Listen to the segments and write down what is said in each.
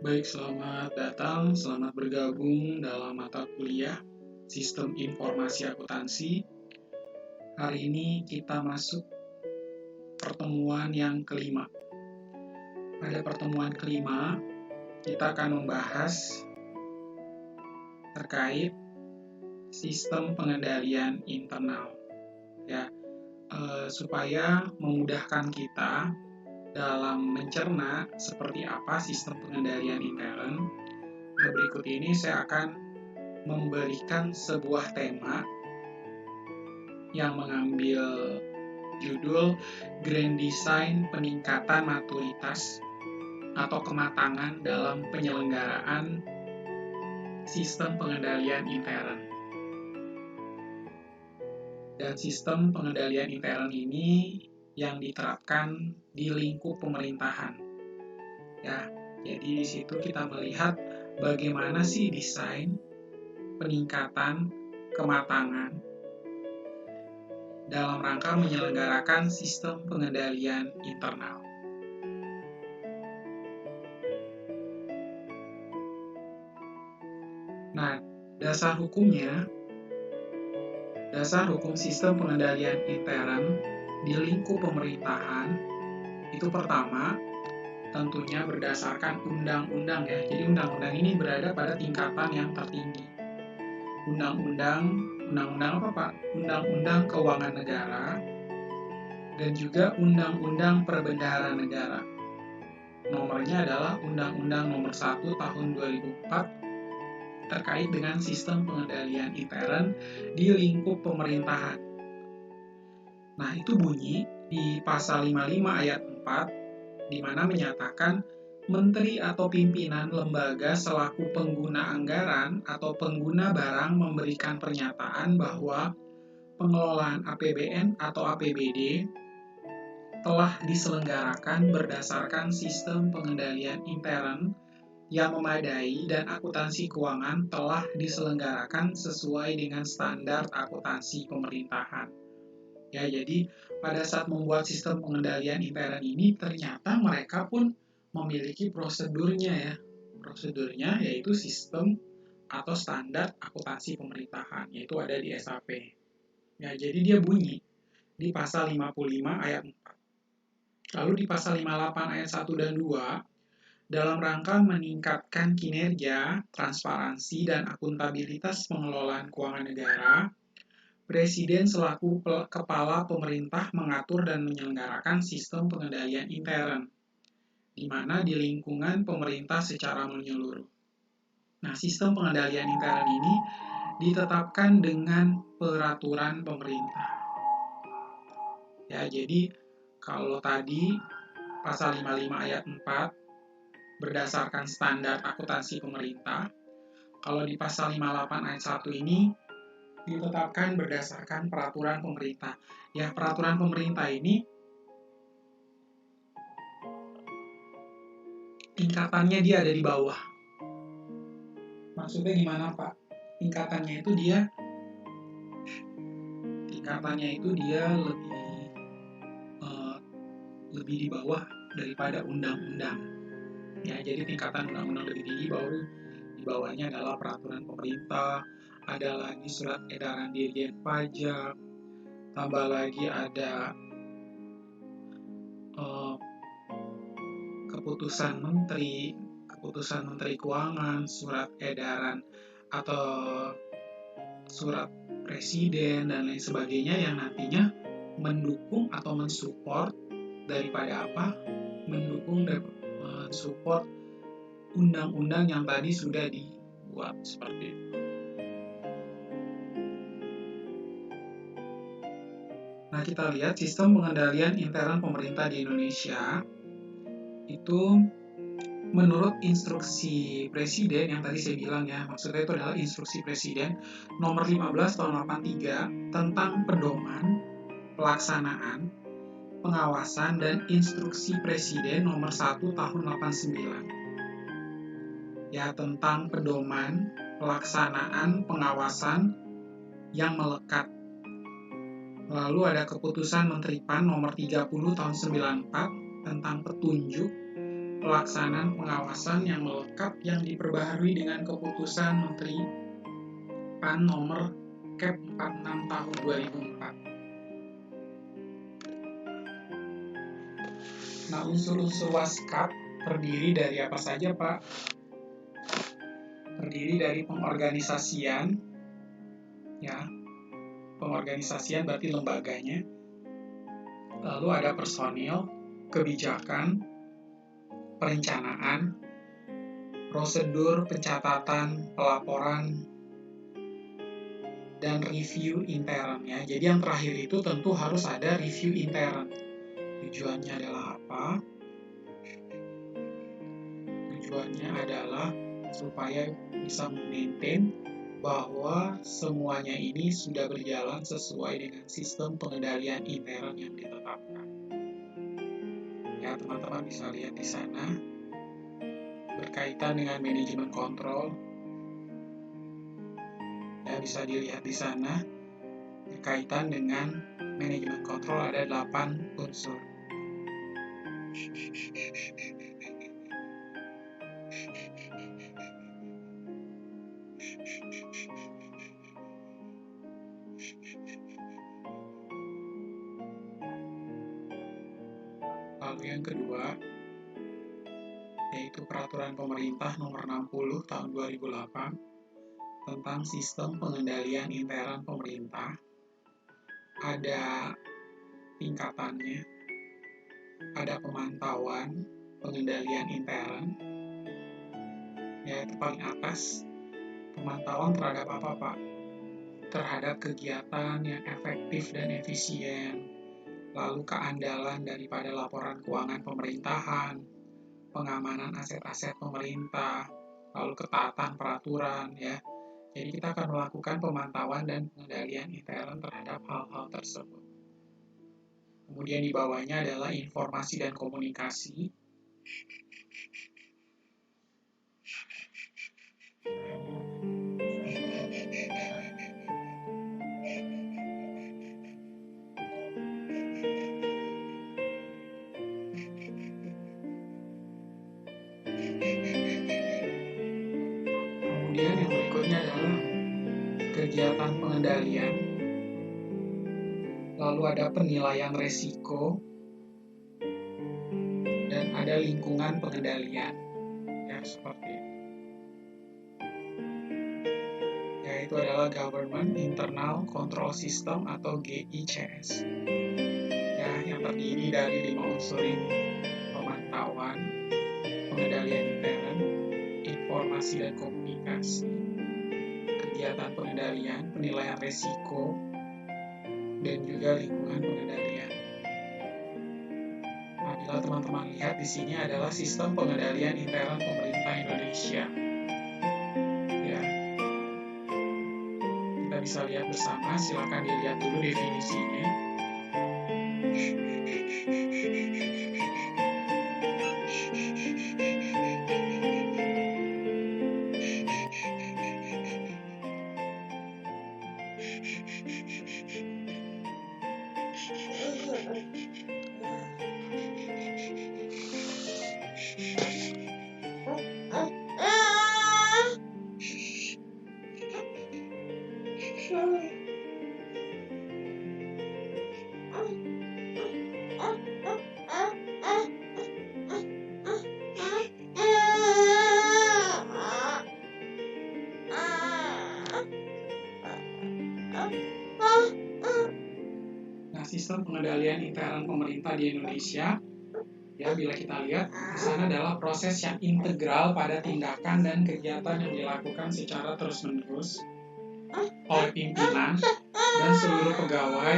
Baik, selamat datang, selamat bergabung dalam mata kuliah Sistem Informasi Akuntansi. Hari ini kita masuk pertemuan yang kelima. Pada pertemuan kelima, kita akan membahas terkait sistem pengendalian internal. Supaya memudahkan kita dalam mencerna seperti apa sistem pengendalian intern. Berikut ini saya akan memberikan sebuah tema yang mengambil judul Grand Design Peningkatan Maturitas atau Kematangan dalam Penyelenggaraan Sistem Pengendalian Intern. Dan sistem pengendalian intern ini yang diterapkan di lingkup pemerintahan. Jadi di situ kita melihat bagaimana sih desain peningkatan kematangan dalam rangka menyelenggarakan sistem pengendalian internal. Nah, dasar hukum sistem pengendalian intern di lingkup pemerintahan itu pertama tentunya berdasarkan undang-undang ya. Jadi undang-undang ini berada pada tingkatan yang tertinggi. Undang-undang apa Pak? Undang-undang Keuangan Negara dan juga Undang-undang Perbendaharaan Negara. Nomornya adalah Undang-Undang Nomor 1 Tahun 2004 terkait dengan sistem pengendalian intern di lingkup pemerintahan. Nah, itu bunyi di pasal 55 ayat 4, di mana menyatakan menteri atau pimpinan lembaga selaku pengguna anggaran atau pengguna barang memberikan pernyataan bahwa pengelolaan APBN atau APBD telah diselenggarakan berdasarkan sistem pengendalian intern yang memadai dan akuntansi keuangan telah diselenggarakan sesuai dengan standar akuntansi pemerintahan. Jadi pada saat membuat sistem pengendalian intern ini ternyata mereka pun memiliki prosedurnya Prosedurnya yaitu sistem atau standar akuntansi pemerintahan, yaitu ada di SAP. Jadi dia bunyi di pasal 55 ayat 4. Lalu di pasal 58 ayat 1 dan 2 dalam rangka meningkatkan kinerja, transparansi, dan akuntabilitas pengelolaan keuangan negara, Presiden selaku kepala pemerintah mengatur dan menyelenggarakan sistem pengendalian intern, di mana di lingkungan pemerintah secara menyeluruh. Nah, sistem pengendalian intern ini ditetapkan dengan peraturan pemerintah. Jadi kalau tadi pasal 55 ayat 4 berdasarkan standar akuntansi pemerintah. Kalau di pasal 58 ayat 1 ini ditetapkan berdasarkan peraturan pemerintah. Peraturan pemerintah ini tingkatannya dia ada di bawah. Maksudnya gimana, Pak? Tingkatannya itu dia lebih di bawah daripada undang-undang. Jadi tingkatan undang-undang lebih tinggi, baru di bawahnya adalah peraturan pemerintah, ada lagi surat edaran Dirjen Pajak, tambah lagi ada keputusan menteri keuangan, surat edaran atau surat presiden dan lain sebagainya yang nantinya mendukung atau mensupport daripada mendukung dan mensupport undang-undang yang tadi sudah dibuat seperti itu. Nah, kita lihat sistem pengendalian intern pemerintah di Indonesia itu menurut instruksi presiden yang tadi saya bilang maksudnya itu adalah instruksi presiden nomor 15 tahun 83 tentang pedoman, pelaksanaan, pengawasan, dan instruksi presiden nomor 1 tahun 89. Tentang pedoman, pelaksanaan, pengawasan yang melekat. Lalu ada keputusan Menteri PAN nomor 30 tahun 94 tentang petunjuk pelaksanaan pengawasan yang melekat yang diperbaharui dengan keputusan Menteri PAN nomor Kep 46 tahun 2004. Nah, unsur-unsur WASKAP terdiri dari apa saja, Pak? Terdiri dari pengorganisasian, ya. Pengorganisasian berarti lembaganya. Lalu ada personil, kebijakan, perencanaan, prosedur pencatatan, pelaporan, dan review intern, ya. Jadi yang terakhir itu tentu harus ada review intern. Tujuannya adalah apa? Tujuannya adalah supaya bisa memaintain bahwa semuanya ini sudah berjalan sesuai dengan sistem pengendalian intern yang ditetapkan. Ya, teman-teman bisa lihat di sana berkaitan dengan manajemen kontrol. Ya, bisa dilihat di sana berkaitan dengan manajemen kontrol ada 8 unsur. Lalu yang kedua, yaitu Peraturan Pemerintah Nomor 60 Tahun 2008 tentang Sistem Pengendalian Intern Pemerintah. Ada tingkatannya, ada pemantauan pengendalian intern, yaitu paling atas, pemantauan terhadap apa, Pak? Terhadap kegiatan yang efektif dan efisien, lalu keandalan daripada laporan keuangan pemerintahan, pengamanan aset-aset pemerintah, lalu ketaatan peraturan, ya. Jadi kita akan melakukan pemantauan dan pengendalian intern terhadap hal-hal tersebut. Kemudian di bawahnya adalah informasi dan komunikasi. Kemudian yang berikutnya adalah kegiatan pengendalian. Lalu ada penilaian resiko, dan ada lingkungan pengendalian, ya seperti itu. Yaitu adalah Government Internal Control System atau GICS. Ya, yang terdiri dari 5 unsur ini: pemantauan, pengendalian intern, informasi dan komunikasi, kegiatan pengendalian, penilaian resiko, dan juga lingkungan pengendalian. Bila teman-teman lihat di sini adalah sistem pengendalian intern pemerintah Indonesia. Ya, kita bisa lihat bersama. Silakan dilihat dulu definisinya. Nah, sistem pengendalian intern pemerintah di Indonesia, ya, bila kita lihat di sana adalah proses yang integral pada tindakan dan kegiatan yang dilakukan secara terus-menerus oleh pimpinan dan seluruh pegawai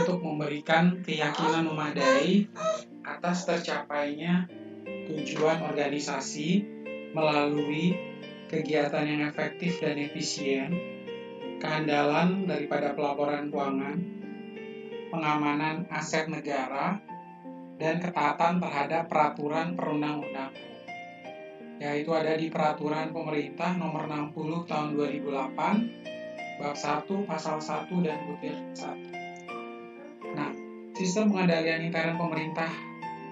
untuk memberikan keyakinan memadai atas tercapainya tujuan organisasi melalui kegiatan yang efektif dan efisien, keandalan daripada pelaporan keuangan, pengamanan aset negara, dan ketaatan terhadap peraturan perundang-undangan. Yaitu ada di Peraturan Pemerintah Nomor 60 Tahun 2008, Bab 1, Pasal 1, dan Butir 1. Nah, sistem pengendalian intern pemerintah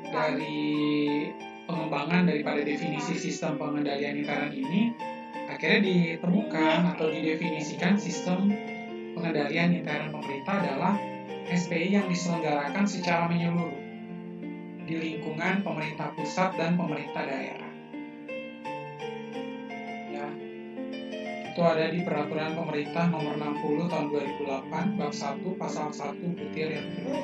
dari pengembangan daripada definisi sistem pengendalian intern ini, akhirnya ditemukan atau didefinisikan sistem pengendalian intern pemerintah adalah SPI yang diselenggarakan secara menyeluruh di lingkungan pemerintah pusat dan pemerintah daerah. Ya, itu ada di Peraturan Pemerintah Nomor 60 Tahun 2008, Bab 1, Pasal 1, butir yang kedua.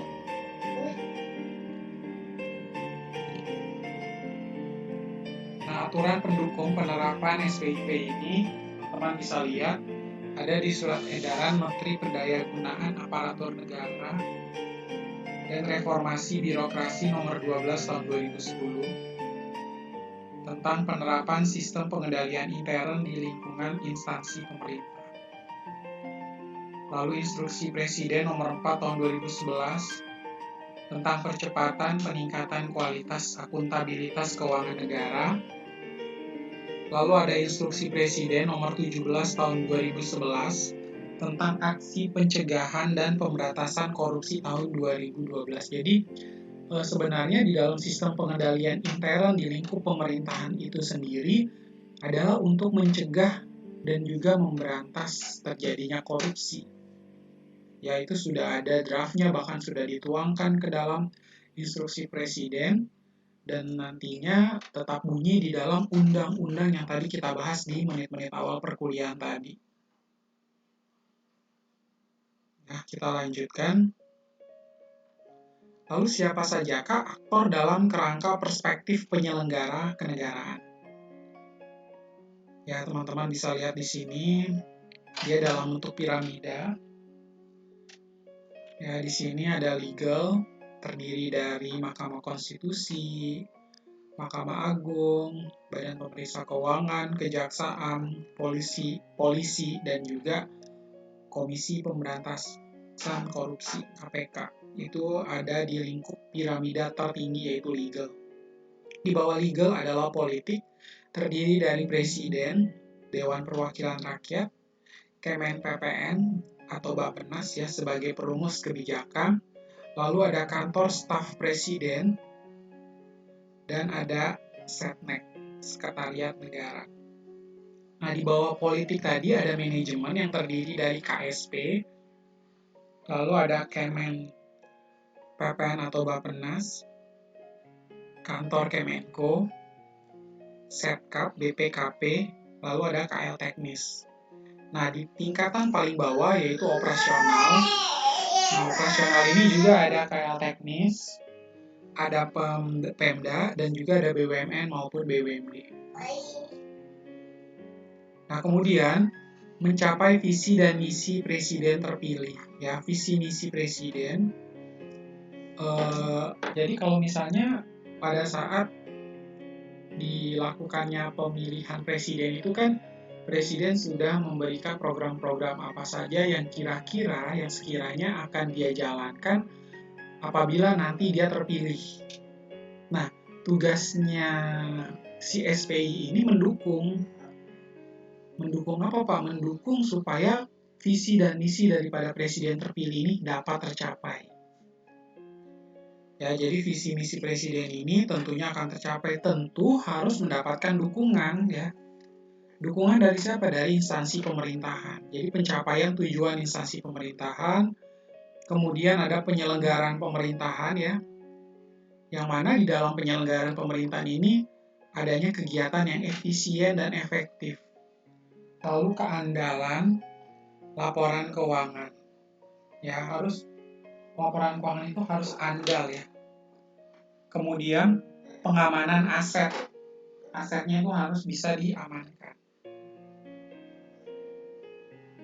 Nah, aturan pendukung penerapan SPIP ini, teman bisa lihat, ada di Surat Edaran Menteri Pendayagunaan Aparatur Negara dan Reformasi Birokrasi Nomor 12 Tahun 2010 tentang penerapan sistem pengendalian intern di lingkungan instansi pemerintah. Lalu Instruksi Presiden Nomor 4 Tahun 2011 tentang percepatan peningkatan kualitas akuntabilitas keuangan negara. Lalu ada Instruksi Presiden Nomor 17 Tahun 2011 tentang aksi pencegahan dan pemberantasan korupsi tahun 2012. Jadi sebenarnya di dalam sistem pengendalian intern di lingkup pemerintahan itu sendiri adalah untuk mencegah dan juga memberantas terjadinya korupsi. Ya, itu sudah ada draftnya, bahkan sudah dituangkan ke dalam Instruksi Presiden, dan nantinya tetap bunyi di dalam undang-undang yang tadi kita bahas di menit-menit awal perkuliahan tadi. Nah, kita lanjutkan. Lalu siapa sajakah aktor dalam kerangka perspektif penyelenggara kenegaraan? Ya, teman-teman bisa lihat di sini, dia dalam bentuk piramida. Ya, di sini ada legal, terdiri dari Mahkamah Konstitusi, Mahkamah Agung, Badan Pemeriksa Keuangan, Kejaksaan, polisi, dan juga Komisi Pemberantasan Korupsi (KPK). Itu ada di lingkup piramida tertinggi, yaitu legal. Di bawah legal adalah politik, terdiri dari Presiden, Dewan Perwakilan Rakyat, Kemen PPN atau Bappenas ya sebagai perumus kebijakan, lalu ada kantor staf presiden, dan ada Setnek, Sekretariat Negara. Nah, di bawah politik tadi ada manajemen yang terdiri dari KSP, lalu ada Kemen PPN atau Bappenas, kantor Kemenko, Setkap, BPKP, lalu ada KL Teknis. Nah, di tingkatan paling bawah yaitu operasional. Nah, operasional ini juga ada KL Teknis, ada Pemda, dan juga ada BUMN maupun BUMD. Nah, kemudian mencapai visi dan misi presiden terpilih. Ya, visi misi presiden. Jadi kalau misalnya pada saat dilakukannya pemilihan presiden itu kan presiden sudah memberikan program-program apa saja yang sekiranya akan dia jalankan apabila nanti dia terpilih. Nah, tugasnya si SPI ini mendukung apa Pak? Mendukung supaya visi dan misi daripada presiden terpilih ini dapat tercapai. Ya, jadi visi misi presiden ini tentunya akan tercapai, tentu harus mendapatkan dukungan ya. Dukungan dari siapa? Dari instansi pemerintahan. Jadi pencapaian tujuan instansi pemerintahan, kemudian ada penyelenggaraan pemerintahan ya, yang mana di dalam penyelenggaraan pemerintahan ini adanya kegiatan yang efisien dan efektif. Lalu keandalan laporan keuangan. Ya, laporan keuangan itu harus andal ya. Kemudian pengamanan aset. Asetnya itu harus bisa diamankan.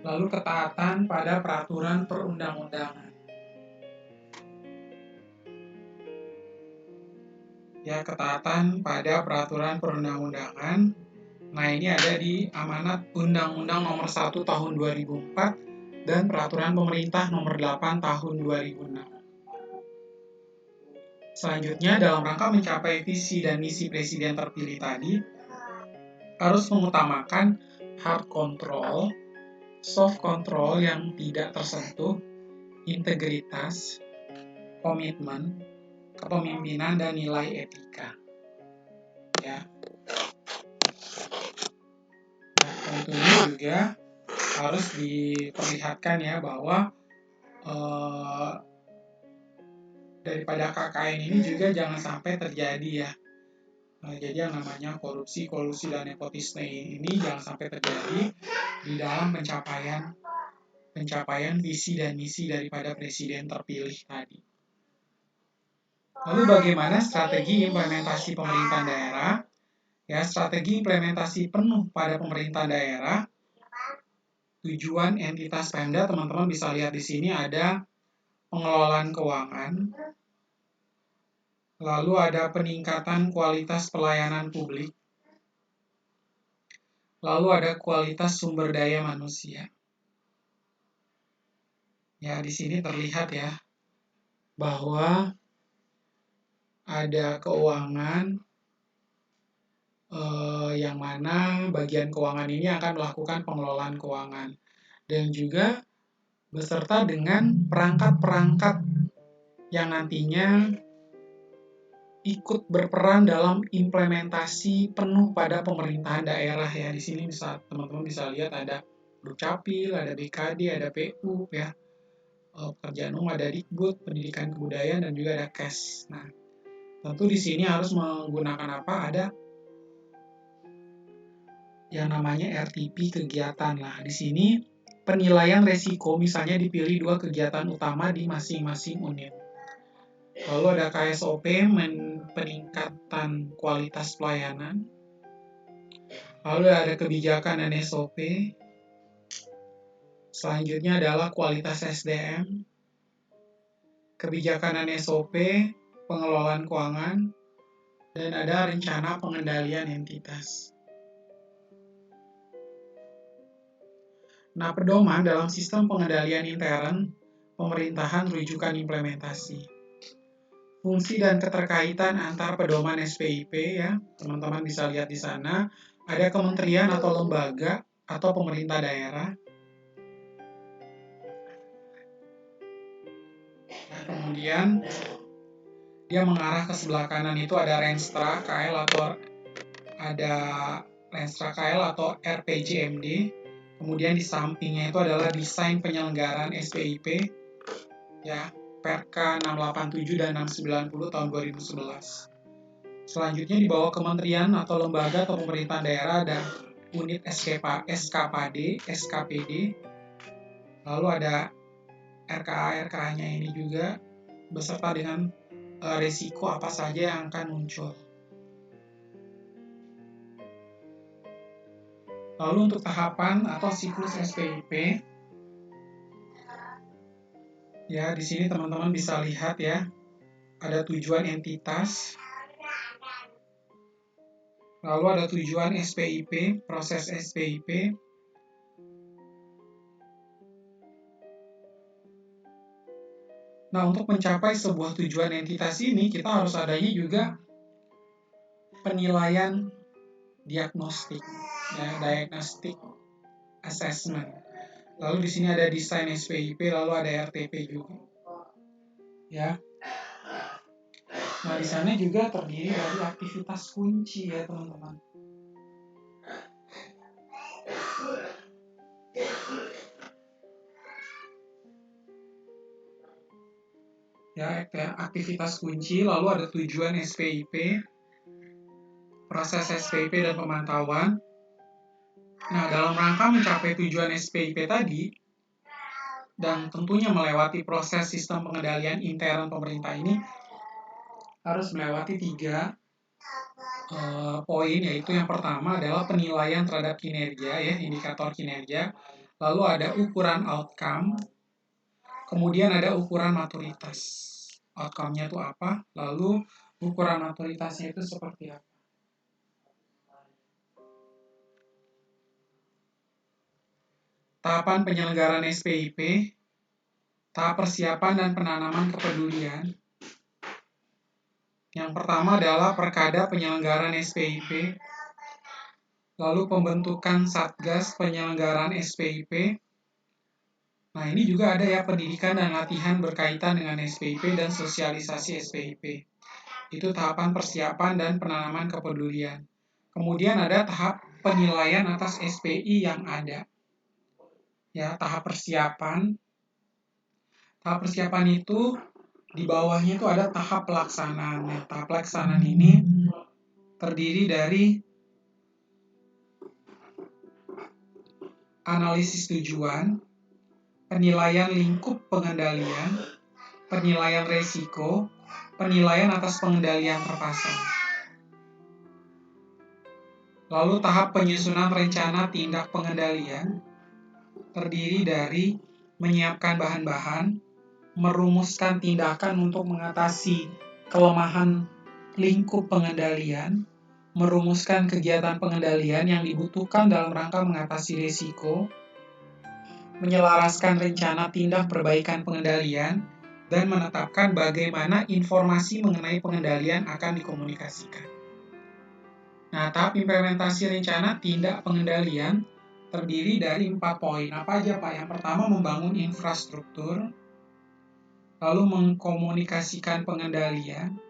Lalu ketaatan pada peraturan perundang-undangan. Ya, ketaatan pada peraturan perundang-undangan. Nah, ini ada di Amanat Undang-Undang Nomor 1 Tahun 2004 dan Peraturan Pemerintah Nomor 8 Tahun 2006. Selanjutnya, dalam rangka mencapai visi dan misi presiden terpilih tadi, harus mengutamakan hard control, soft control yang tidak tersentuh, integritas, komitmen, kepemimpinan, dan nilai etika. ya. Nah, tentunya juga harus diperlihatkan ya bahwa daripada KKN ini juga jangan sampai terjadi ya. Jadi yang namanya korupsi, kolusi, dan nepotisme ini jangan sampai terjadi di dalam pencapaian visi dan misi daripada presiden terpilih tadi. Lalu bagaimana strategi implementasi pemerintahan daerah? Ya, strategi implementasi penuh pada pemerintahan daerah. Tujuan entitas Pemda, teman-teman bisa lihat di sini ada pengelolaan keuangan, lalu ada peningkatan kualitas pelayanan publik, lalu ada kualitas sumber daya manusia. Ya, di sini terlihat ya bahwa ada keuangan yang mana bagian keuangan ini akan melakukan pengelolaan keuangan dan juga beserta dengan perangkat-perangkat yang nantinya ikut berperan dalam implementasi penuh pada pemerintahan daerah ya. Di sini bisa teman-teman bisa lihat ada Dukcapil, ada BKD, ada PU ya. Pekerjaan umum ada Dikbud, pendidikan kebudayaan dan juga ada Kes. Nah, tentu di sini harus menggunakan apa? Ada yang namanya RTP kegiatan lah. Di sini penilaian resiko misalnya dipilih 2 kegiatan utama di masing-masing unit. Lalu ada KSOP, peningkatan kualitas pelayanan. Lalu ada kebijakan dan SOP. Selanjutnya adalah kualitas SDM. Kebijakan dan SOP, pengelolaan keuangan, dan ada rencana pengendalian entitas. Nah, pedoman dalam sistem pengendalian intern pemerintahan rujukan implementasi. Fungsi dan keterkaitan antar pedoman SPIP ya, teman-teman bisa lihat di sana. Ada kementerian atau lembaga atau pemerintah daerah. Nah, kemudian dia mengarah ke sebelah kanan itu ada Renstra KL atau RPJMD. Kemudian di sampingnya itu adalah desain penyelenggaraan SPIP ya, Perka 687 dan 690 tahun 2011. Selanjutnya di bawah kementerian atau lembaga atau pemerintahan daerah ada unit SKPD, lalu ada RKA-nya ini juga beserta dengan resiko apa saja yang akan muncul. Lalu untuk tahapan atau siklus SPIP, ya di sini teman-teman bisa lihat ya, ada tujuan entitas, lalu ada tujuan SPIP, proses SPIP, nah, untuk mencapai sebuah tujuan entitas ini, kita harus adanya juga penilaian diagnostik, ya, diagnostic assessment. Lalu di sini ada desain SPIP, lalu ada RTP juga. Ya. Nah, di sana juga terdiri dari aktivitas kunci ya, teman-teman. Ya, aktivitas kunci, lalu ada tujuan SPIP, proses SPIP dan pemantauan. Nah, dalam rangka mencapai tujuan SPIP tadi, dan tentunya melewati proses sistem pengendalian intern pemerintah ini, harus melewati 3 poin, yaitu yang pertama adalah penilaian terhadap kinerja, ya, indikator kinerja, lalu ada ukuran outcome, kemudian ada ukuran maturitas. Outcome-nya itu apa, lalu ukuran maturitasnya itu seperti apa. Tahapan penyelenggaraan SPIP, tahap persiapan dan penanaman kepedulian. Yang pertama adalah perkada penyelenggaraan SPIP, lalu pembentukan Satgas penyelenggaraan SPIP. Nah, ini juga ada ya pendidikan dan latihan berkaitan dengan SPIP dan sosialisasi SPIP. Itu tahapan persiapan dan penanaman kepedulian. Kemudian ada tahap penilaian atas SPI yang ada. Ya, tahap persiapan. Tahap persiapan itu di bawahnya itu ada tahap pelaksanaan. Nah, tahap pelaksanaan ini terdiri dari analisis tujuan, penilaian lingkup pengendalian, penilaian resiko, penilaian atas pengendalian terpasang. Lalu tahap penyusunan rencana tindak pengendalian terdiri dari menyiapkan bahan-bahan, merumuskan tindakan untuk mengatasi kelemahan lingkup pengendalian, merumuskan kegiatan pengendalian yang dibutuhkan dalam rangka mengatasi risiko, menyelaraskan rencana tindak perbaikan pengendalian, dan menetapkan bagaimana informasi mengenai pengendalian akan dikomunikasikan. Nah, tahap implementasi rencana tindak pengendalian terdiri dari 4 poin. Apa aja, Pak? Yang pertama, membangun infrastruktur, lalu mengkomunikasikan pengendalian,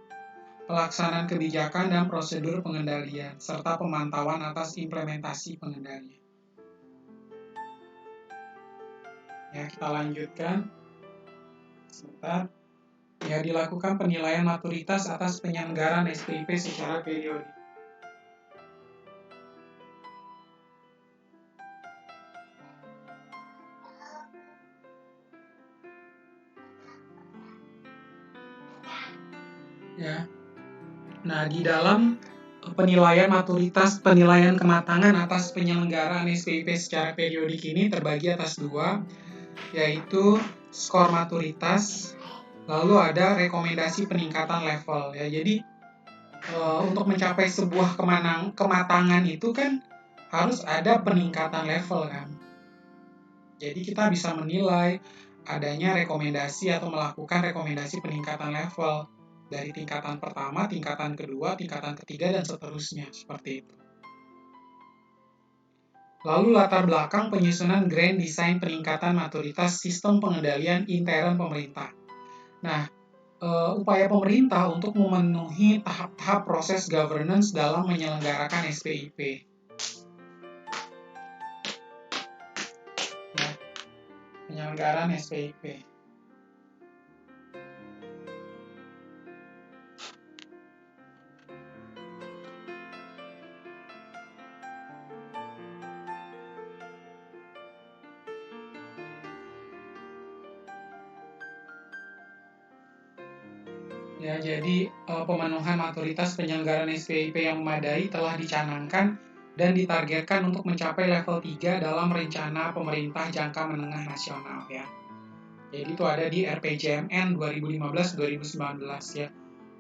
pelaksanaan kebijakan dan prosedur pengendalian, serta pemantauan atas implementasi pengendalian. Ya, kita lanjutkan. Sebentar. Ya, dilakukan penilaian maturitas atas penyelenggaraan SPIP secara periodik. Ya. Nah, di dalam penilaian maturitas, penilaian kematangan atas penyelenggaraan SPIP secara periodik ini terbagi atas 2, yaitu skor maturitas, lalu ada rekomendasi peningkatan level. Ya, jadi untuk mencapai sebuah kematangan itu kan harus ada peningkatan level kan. Jadi kita bisa menilai adanya rekomendasi atau melakukan rekomendasi peningkatan level dari tingkatan pertama, tingkatan kedua, tingkatan ketiga, dan seterusnya, seperti itu. Lalu latar belakang penyusunan Grand Design peningkatan maturitas sistem pengendalian intern pemerintah. Nah, upaya pemerintah untuk memenuhi tahap-tahap proses governance dalam menyelenggarakan SPIP. Ya, penyelenggaraan SPIP. Ya, jadi pemenuhan maturitas penyelenggaraan SPIP yang memadai telah dicanangkan dan ditargetkan untuk mencapai level 3 dalam rencana pemerintah jangka menengah nasional ya. Jadi itu ada di RPJMN 2015-2019 ya.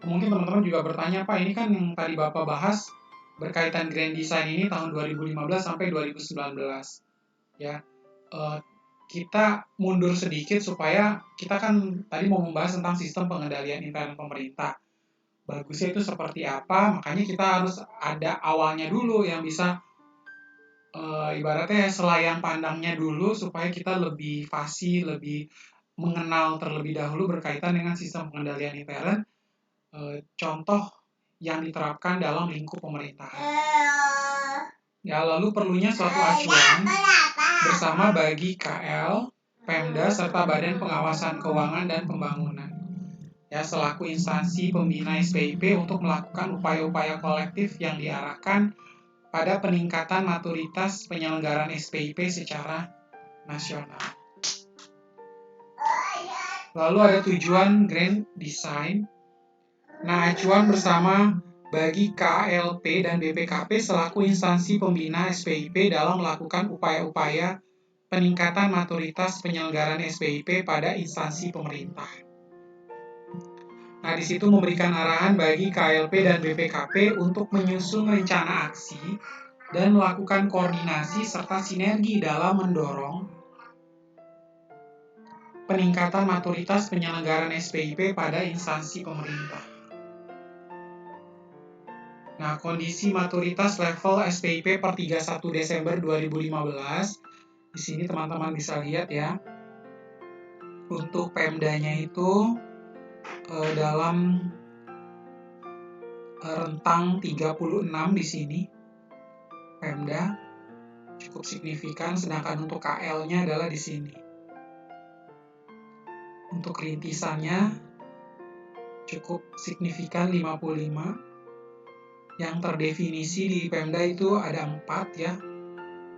Mungkin teman-teman juga bertanya, Pak, ini kan yang tadi Bapak bahas berkaitan Grand Design ini tahun 2015 sampai 2019 ya. Kita mundur sedikit supaya kita kan tadi mau membahas tentang sistem pengendalian intern pemerintah. Bagusnya itu seperti apa, makanya kita harus ada awalnya dulu yang bisa ibaratnya selayang pandangnya dulu supaya kita lebih fasih, lebih mengenal terlebih dahulu berkaitan dengan sistem pengendalian intern, contoh yang diterapkan dalam lingkup pemerintahan. Ya, lalu perlunya suatu acuan bersama bagi KL, Pemda, serta Badan Pengawasan Keuangan dan Pembangunan. Ya, selaku instansi pembina SPIP untuk melakukan upaya-upaya kolektif yang diarahkan pada peningkatan maturitas penyelenggaraan SPIP secara nasional. Lalu ada tujuan Grand Design. Nah, acuan bersama bagi KLP dan BPKP selaku instansi pembina SPIP dalam melakukan upaya-upaya peningkatan maturitas penyelenggaraan SPIP pada instansi pemerintah. Nah, di situ memberikan arahan bagi KLP dan BPKP untuk menyusun rencana aksi dan melakukan koordinasi serta sinergi dalam mendorong peningkatan maturitas penyelenggaraan SPIP pada instansi pemerintah. Nah, kondisi maturitas level SPIP per 31 Desember 2015. Di sini teman-teman bisa lihat ya. Untuk Pemdanya itu dalam rentang 36 di sini. Pemda cukup signifikan, sedangkan untuk KL-nya adalah di sini. Untuk rintisannya cukup signifikan 55. Yang terdefinisi di Pemda itu ada 4 ya.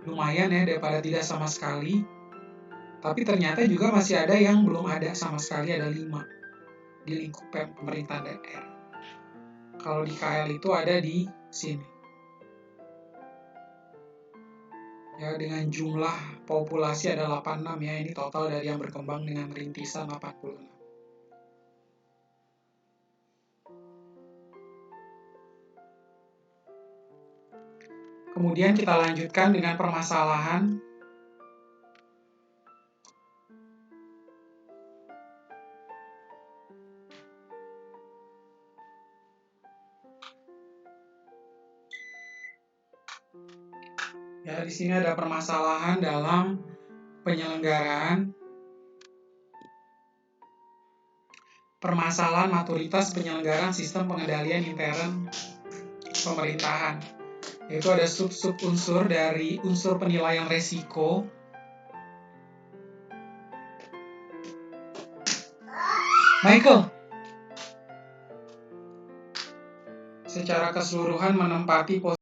Lumayan ya daripada tidak sama sekali. Tapi ternyata juga masih ada yang belum ada sama sekali, ada 5 di lingkup pemerintahan daerah. Kalau di KL itu ada di sini. Ya, dengan jumlah populasi ada 86 ya. Ini total dari yang berkembang dengan rintisan 86. Kemudian kita lanjutkan dengan permasalahan ya, di sini ada permasalahan dalam penyelenggaraan permasalahan maturitas penyelenggaraan sistem pengendalian intern pemerintahan. Yaitu ada sub-sub unsur dari unsur penilaian resiko. Michael, secara keseluruhan menempati posisi